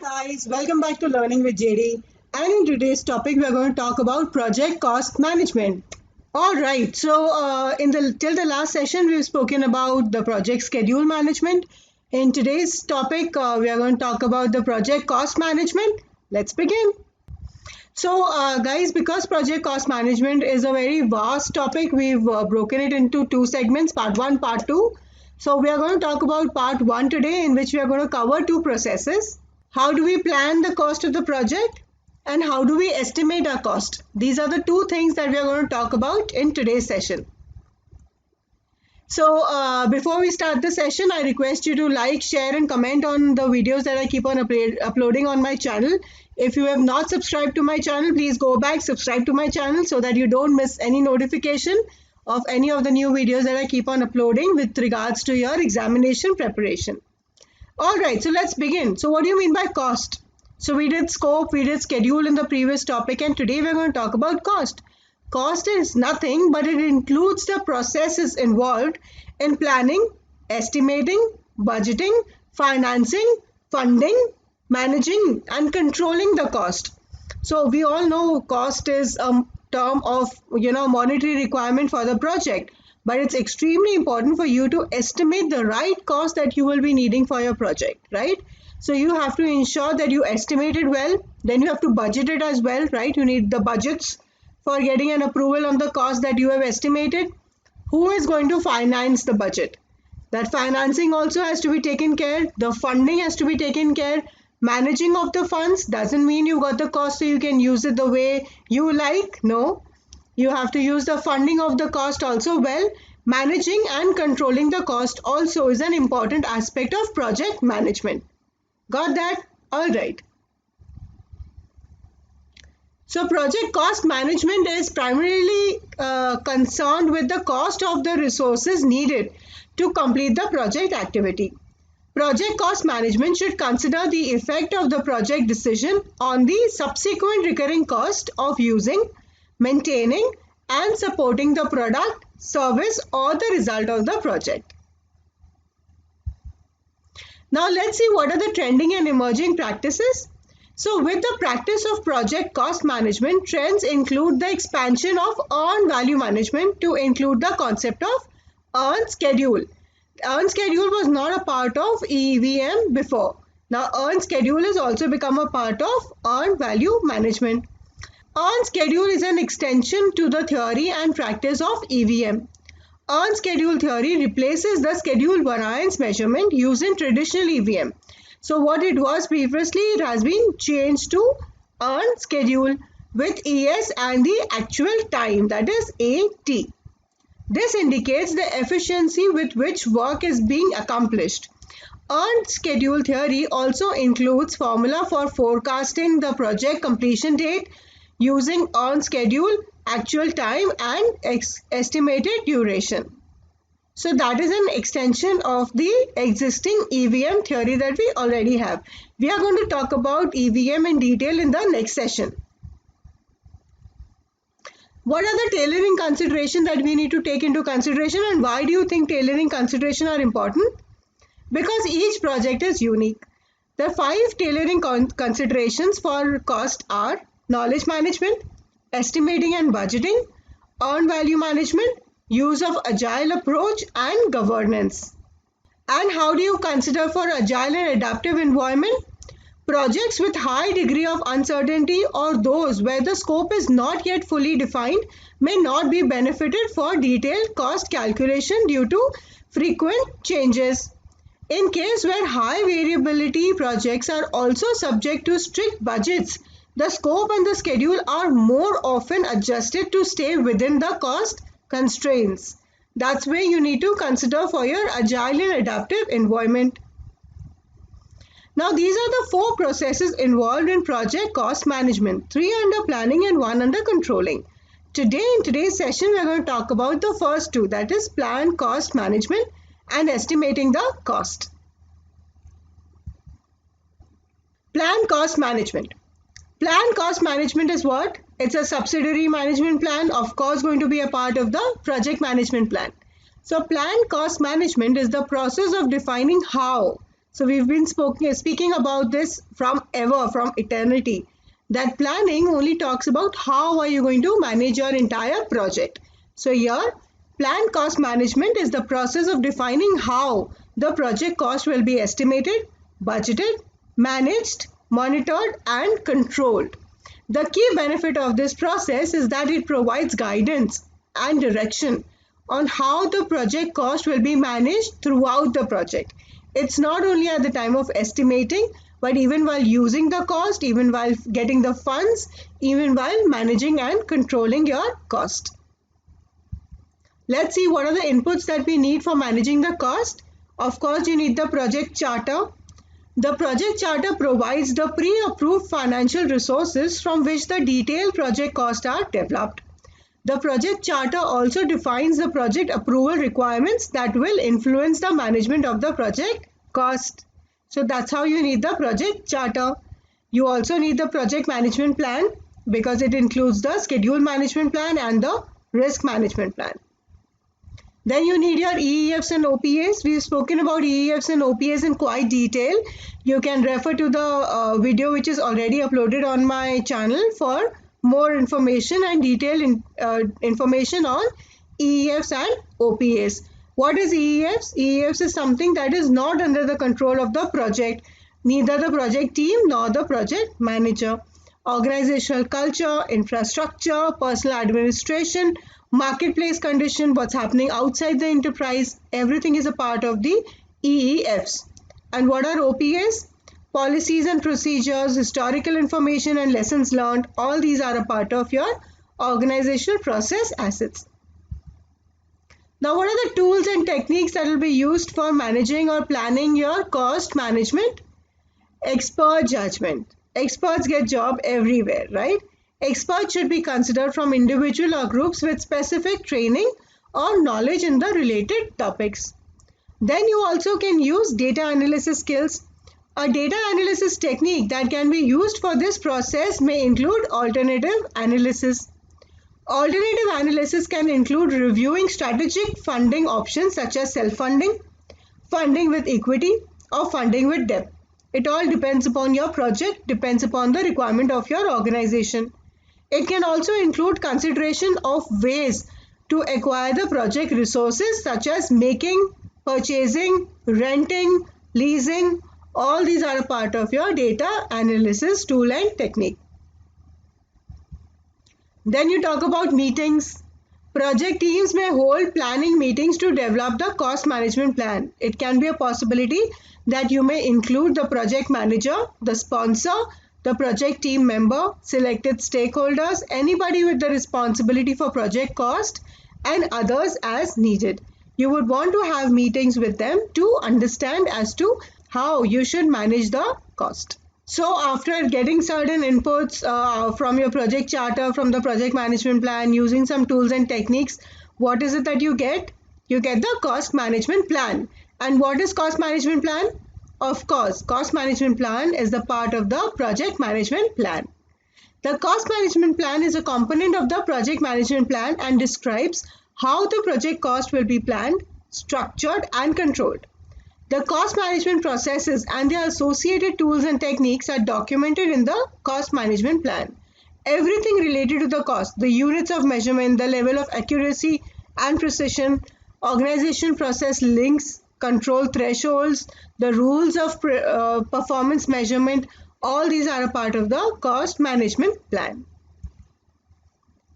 Guys, welcome back to Learning with JD. And in today's topic, we are going to talk about project cost management. All right. In the till the last session, we've spoken about the project schedule management. In today's topic, we are going to talk about the project cost management. Let's begin. Guys, because project cost management is a very vast topic, we've broken it into two segments, part one, part two. So, we are going to talk about part one today, in which we are going to cover two processes. How do we plan the cost of the project? And how do we estimate our cost? These are the two things that we are going to talk about in today's session. Before we start the session, I request you to like, share and comment on the videos that I keep on uploading on my channel. If you have not subscribed to my channel, please go back, subscribe to my channel so that you don't miss any notification of any of the new videos that I keep on uploading with regards to your examination preparation. Alright, so let's begin. So what do you mean by cost? So we did scope, we did schedule in the previous topic, and today we're going to talk about cost. Cost is nothing but it includes the processes involved in planning, estimating, budgeting, financing, funding, managing and controlling the cost. So we all know cost is a term of monetary requirement for the project, but it's extremely important for you to estimate the right cost that you will be needing for your project, right? So you have to ensure that you estimate it well, then you have to budget it as well, right? You need the budgets for getting an approval on the cost that you have estimated. Who is going to finance the budget? That financing also has to be taken care. The funding has to be taken care. Managing of the funds doesn't mean you got the cost so you can use it the way you like. No, you have to use the funding of the cost also well. Managing and controlling the cost also is an important aspect of project management. Got that? All right. So project cost management is primarily concerned with the cost of the resources needed to complete the project activity. Project cost management should consider the effect of the project decision on the subsequent recurring cost of using, maintaining and supporting the product, service or the result of the project. Now let's see what are the trending and emerging practices. So with the practice of project cost management, trends include the expansion of earned value management to include the concept of earned schedule. Earned schedule was not a part of EVM before. Now earned schedule has also become a part of earned value management. Earned schedule is an extension to the theory and practice of EVM. Earned schedule theory replaces the schedule variance measurement used in traditional EVM. So what it was previously, it has been changed to earned schedule with ES and the actual time, that is AT. This indicates the efficiency with which work is being accomplished. Earned schedule theory also includes formula for forecasting the project completion date using earned schedule, actual time and estimated duration. So that is an extension of the existing EVM theory that we already have. We are going to talk about EVM in detail in the next session. What are the tailoring considerations that we need to take into consideration, and why do you think tailoring considerations are important? Because each project is unique. The 5 tailoring considerations for cost are knowledge management, estimating and budgeting, earned value management, use of agile approach and governance. And how do you consider for agile and adaptive environment? Projects with high degree of uncertainty or those where the scope is not yet fully defined may not be benefited for detailed cost calculation due to frequent changes. In case where high variability projects are also subject to strict budgets, the scope and the schedule are more often adjusted to stay within the cost constraints. That's where you need to consider for your agile and adaptive environment. Now these are the 4 processes involved in project cost management, 3 under planning and 1 under controlling. Today in today's session we are going to talk about the first 2, that is plan cost management and estimating the cost. Plan cost management. Plan cost management is what? It's a subsidiary management plan, of course going to be a part of the project management plan. So plan cost management is the process of defining how So we've been speaking about this from eternity. That planning only talks about how are you going to manage your entire project. So here, planned cost management is the process of defining how the project cost will be estimated, budgeted, managed, monitored, and controlled. The key benefit of this process is that it provides guidance and direction on how the project cost will be managed throughout the project. It's not only at the time of estimating, but even while using the cost, even while getting the funds, even while managing and controlling your cost. Let's see what are the inputs that we need for managing the cost. Of course, you need the project charter. The project charter provides the pre-approved financial resources from which the detailed project costs are developed. The project charter also defines the project approval requirements that will influence the management of the project cost. So that's how you need the project charter. You also need the project management plan because it includes the schedule management plan and the risk management plan. Then you need your EEFs and OPAs. We've spoken about EEFs and OPAs in quite detail. You can refer to the video which is already uploaded on my channel for more information and detailed information on EEFs and OPAs. What is EEFs? EEFs is something that is not under the control of the project, neither the project team nor the project manager. Organizational culture, infrastructure, personal administration, marketplace condition, what's happening outside the enterprise, everything is a part of the EEFs. And what are OPAs? Policies and procedures, historical information and lessons learned, all these are a part of your organizational process assets. Now, what are the tools and techniques that will be used for managing or planning your cost management? Expert judgment. Experts get job everywhere, right? Experts should be considered from individual or groups with specific training or knowledge in the related topics. Then you also can use data analysis skills. A data analysis technique that can be used for this process may include alternative analysis. Alternative analysis can include reviewing strategic funding options such as self-funding, funding with equity, or funding with debt. It all depends upon your project, depends upon the requirement of your organization. It can also include consideration of ways to acquire the project resources such as making, purchasing, renting, leasing. All these are a part of your data analysis tool and technique. Then you talk about meetings. Project teams may hold planning meetings to develop the cost management plan. It can be a possibility that you may include the project manager, the sponsor, the project team member, selected stakeholders, anybody with the responsibility for project cost, and others as needed. You would want to have meetings with them to understand as to how you should manage the cost. So after getting certain inputs from your project charter, from the project management plan, using some tools and techniques, what is it that you get? You get the cost management plan. And what is cost management plan? Of course, cost management plan is the part of the project management plan. The cost management plan is a component of the project management plan and describes how the project cost will be planned, structured, and controlled. The cost management processes and their associated tools and techniques are documented in the cost management plan. Everything related to the cost, the units of measurement, the level of accuracy and precision, organization process links, control thresholds, the rules of performance measurement, all these are a part of the cost management plan.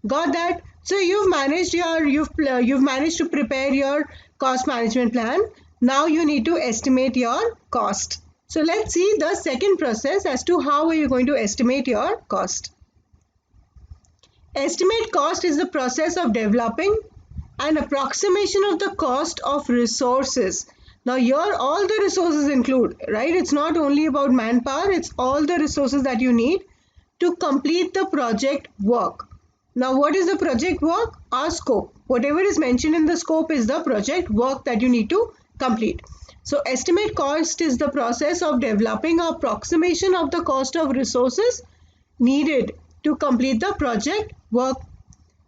Got that? So you've managed to prepare your cost management plan. Now you need to estimate your cost. So let's see the second process as to how are you going to estimate your cost. Estimate cost is the process of developing an approximation of the cost of resources. Now here all the resources include, right? It's not only about manpower, it's all the resources that you need to complete the project work. Now what is the project work? Our scope. Whatever is mentioned in the scope is the project work that you need to complete. So estimate cost is the process of developing an approximation of the cost of resources needed to complete the project work.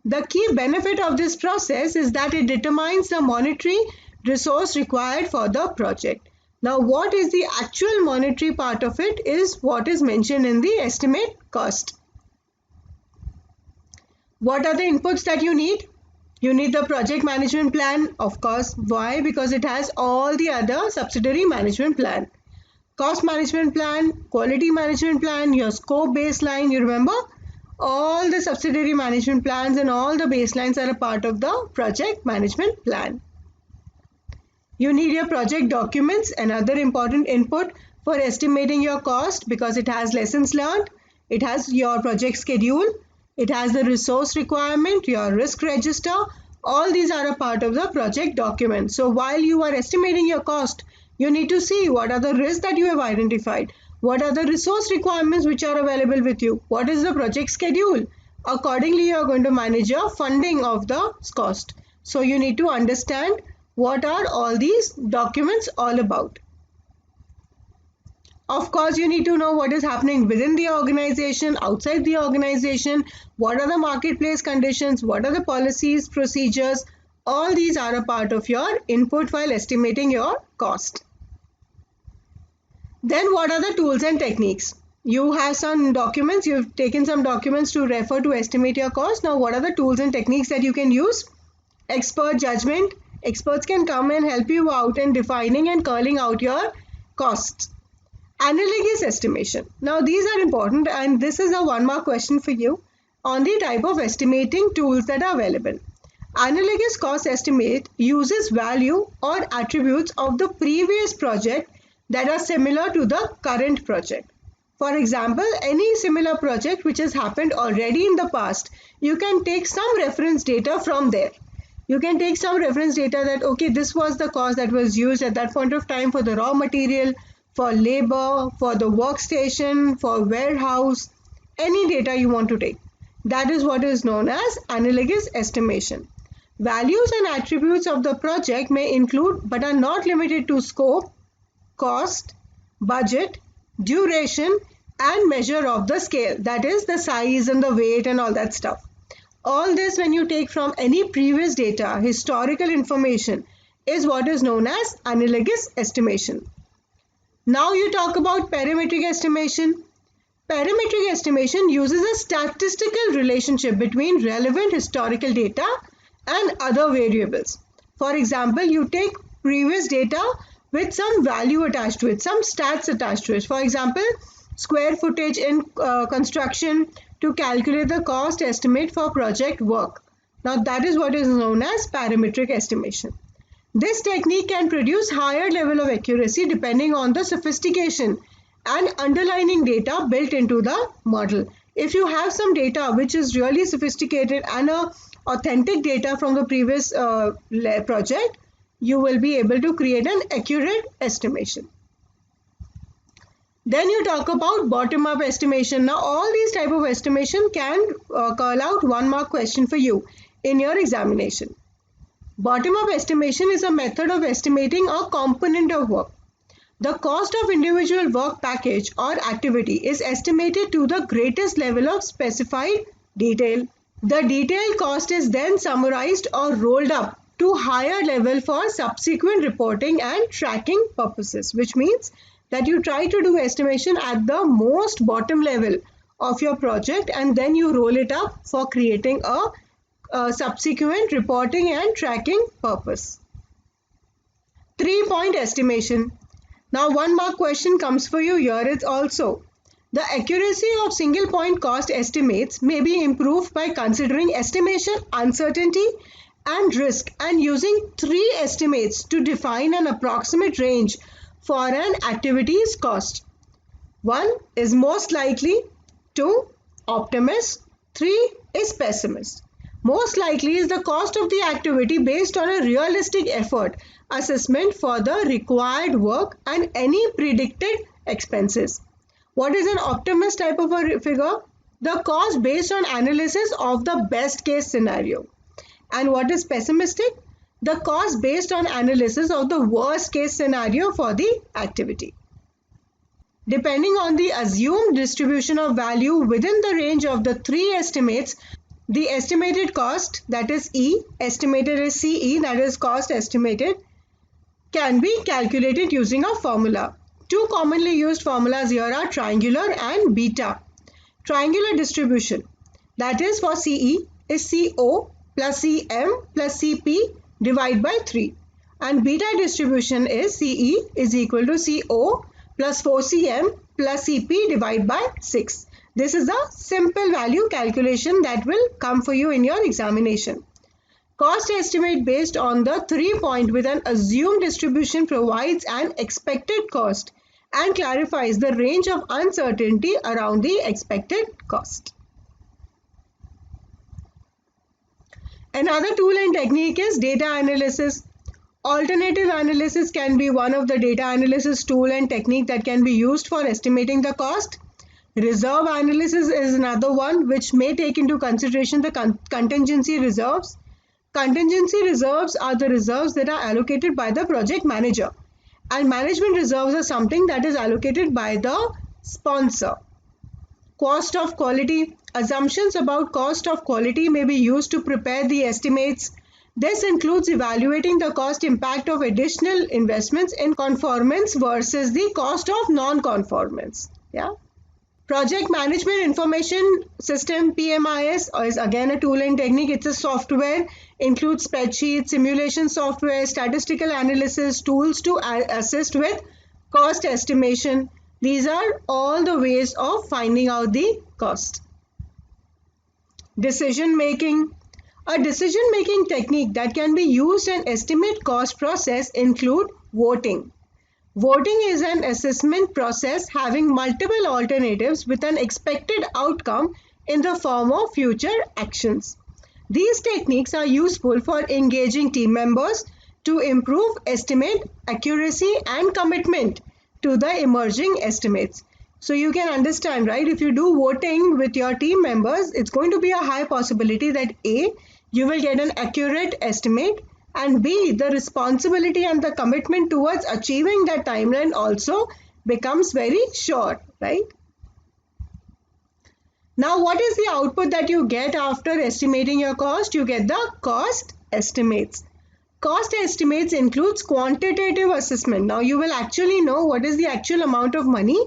The key benefit of this process is that it determines the monetary resource required for the project. Now, what is the actual monetary part of it is what is mentioned in the estimate cost. What are the inputs that you need? You need the project management plan, of course. Why? Because it has all the other subsidiary management plan. Cost management plan, quality management plan, your scope baseline, you remember? All the subsidiary management plans and all the baselines are a part of the project management plan. You need your project documents, another important input for estimating your cost because it has lessons learned, it has your project schedule, it has the resource requirement, your risk register. All these are a part of the project document. So while you are estimating your cost, you need to see what are the risks that you have identified, what are the resource requirements which are available with you, what is the project schedule. Accordingly, you are going to manage your funding of the cost. So you need to understand what are all these documents all about. Of course, you need to know what is happening within the organization, outside the organization, what are the marketplace conditions, what are the policies, procedures. All these are a part of your input while estimating your cost. Then what are the tools and techniques? You have some documents, you've taken some documents to refer to estimate your cost. Now, what are the tools and techniques that you can use? Expert judgment. Experts can come and help you out in defining and calling out your costs. Analogous estimation. Now these are important and this is a 1-mark question for you on the type of estimating tools that are available. Analogous cost estimate uses value or attributes of the previous project that are similar to the current project. For example, any similar project which has happened already in the past, you can take some reference data from there. You can take some reference data that, okay, this was the cost that was used at that point of time for the raw material, for labor, for the workstation, for warehouse, any data you want to take. That is what is known as analogous estimation. Values and attributes of the project may include but are not limited to scope, cost, budget, duration, and measure of the scale. That is the size and the weight and all that stuff. All this, when you take from any previous data, historical information, is what is known as analogous estimation. Now you talk about parametric estimation. Parametric estimation uses a statistical relationship between relevant historical data and other variables. For example, you take previous data with some value attached to it, some stats attached to it. For example, square footage in construction to calculate the cost estimate for project work. Now that is what is known as parametric estimation. This technique can produce higher level of accuracy depending on the sophistication and underlying data built into the model. If you have some data which is really sophisticated and authentic data from the previous project, you will be able to create an accurate estimation. Then you talk about bottom-up estimation. Now all these type of estimation can call out 1-mark question for you in your examination. Bottom-up estimation is a method of estimating a component of work. The cost of individual work package or activity is estimated to the greatest level of specified detail. The detailed cost is then summarized or rolled up to higher level for subsequent reporting and tracking purposes, which means that you try to do estimation at the most bottom level of your project and then you roll it up for creating a subsequent reporting and tracking purpose. 3-point estimation. Now 1-mark question comes for you here. It's also the accuracy of single point cost estimates may be improved by considering estimation, uncertainty and risk and using 3 estimates to define an approximate range for an activity's cost. 1 is most likely, 2 optimist, 3 is pessimist. Most likely is the cost of the activity based on a realistic effort assessment for the required work and any predicted expenses. What is an optimist type of a figure? The cost based on analysis of the best case scenario. And what is pessimistic? The cost based on analysis of the worst case scenario for the activity. Depending on the assumed distribution of value within the range of the 3 estimates, the estimated cost, that is E, estimated is CE, that is cost estimated, can be calculated using a formula. Two commonly used formulas here are triangular and beta. Triangular distribution, that is for CE, is CO plus CM plus CP divided by 3. And beta distribution is CE is equal to CO plus 4CM plus CP divided by 6. This is a simple value calculation that will come for you in your examination. Cost estimate based on the 3-point with an assumed distribution provides an expected cost and clarifies the range of uncertainty around the expected cost. Another tool and technique is data analysis. Alternative analysis can be one of the data analysis tool and technique that can be used for estimating the cost. Reserve analysis is another one which may take into consideration the contingency reserves. Contingency reserves are the reserves that are allocated by the project manager, and management reserves are something that is allocated by the sponsor. Cost of quality. Assumptions about cost of quality may be used to prepare the estimates. This includes evaluating the cost impact of additional investments in conformance versus the cost of non-conformance. Project Management Information System (PMIS) is again a tool and technique. It's a software, includes spreadsheets, simulation software, statistical analysis, tools to assist with cost estimation. These are all the ways of finding out the cost. Decision making. A decision making technique that can be used and estimate cost process include voting. Voting is an assessment process having multiple alternatives with an expected outcome in the form of future actions. These techniques are useful for engaging team members to improve estimate accuracy and commitment to the emerging estimates. So you can understand, right? If you do voting with your team members, it's going to be a high possibility that A, you will get an accurate estimate, and B, the responsibility and the commitment towards achieving that timeline also becomes very sure, right? Now, what is the output that you get after estimating your cost? You get the cost estimates. Cost estimates includes quantitative assessment. Now, you will actually know what is the actual amount of money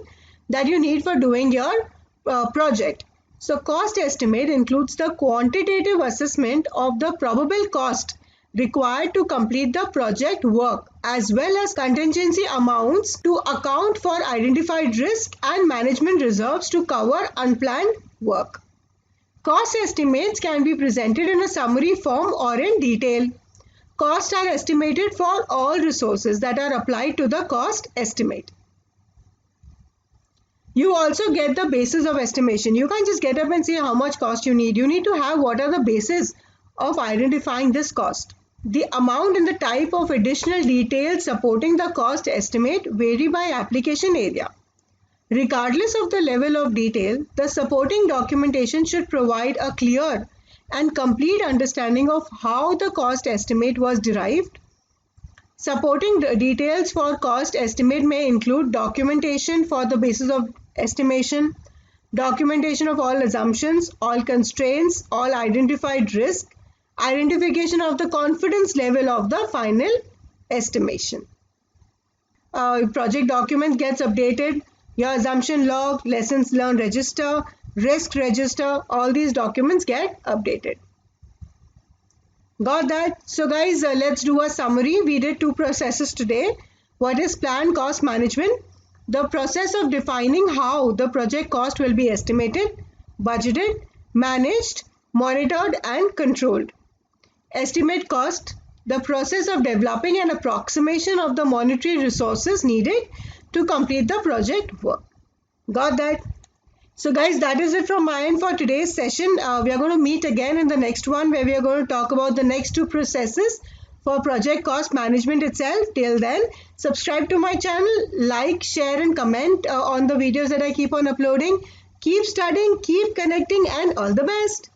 that you need for doing your project. So, cost estimate includes the quantitative assessment of the probable cost required to complete the project work, as well as contingency amounts to account for identified risk and management reserves to cover unplanned work. Cost estimates can be presented in a summary form or in detail. Costs are estimated for all resources that are applied to the cost estimate. You also get the basis of estimation. You can't just get up and say how much cost you need. You need to have what are the bases of identifying this cost. The amount and the type of additional details supporting the cost estimate vary by application area. Regardless of the level of detail, the supporting documentation should provide a clear and complete understanding of how the cost estimate was derived. Supporting details for cost estimate may include documentation for the basis of estimation, documentation of all assumptions, all constraints, all identified risk, identification of the confidence level of the final estimation. Project document gets updated, your assumption log, lessons learned register, risk register, all these documents get updated. Got that? So guys, let's do a summary. We did two processes today. What is plan cost management? The process of defining how the project cost will be estimated, budgeted, managed, monitored and controlled. Estimate cost, the process of developing an approximation of the monetary resources needed to complete the project work. Got that? So guys, that is it from my end for today's session. We are going to meet again in the next one where we are going to talk about the next two processes for project cost management itself. Till then, subscribe to my channel, like, share and comment on the videos that I keep on uploading. Keep studying, keep connecting and all the best.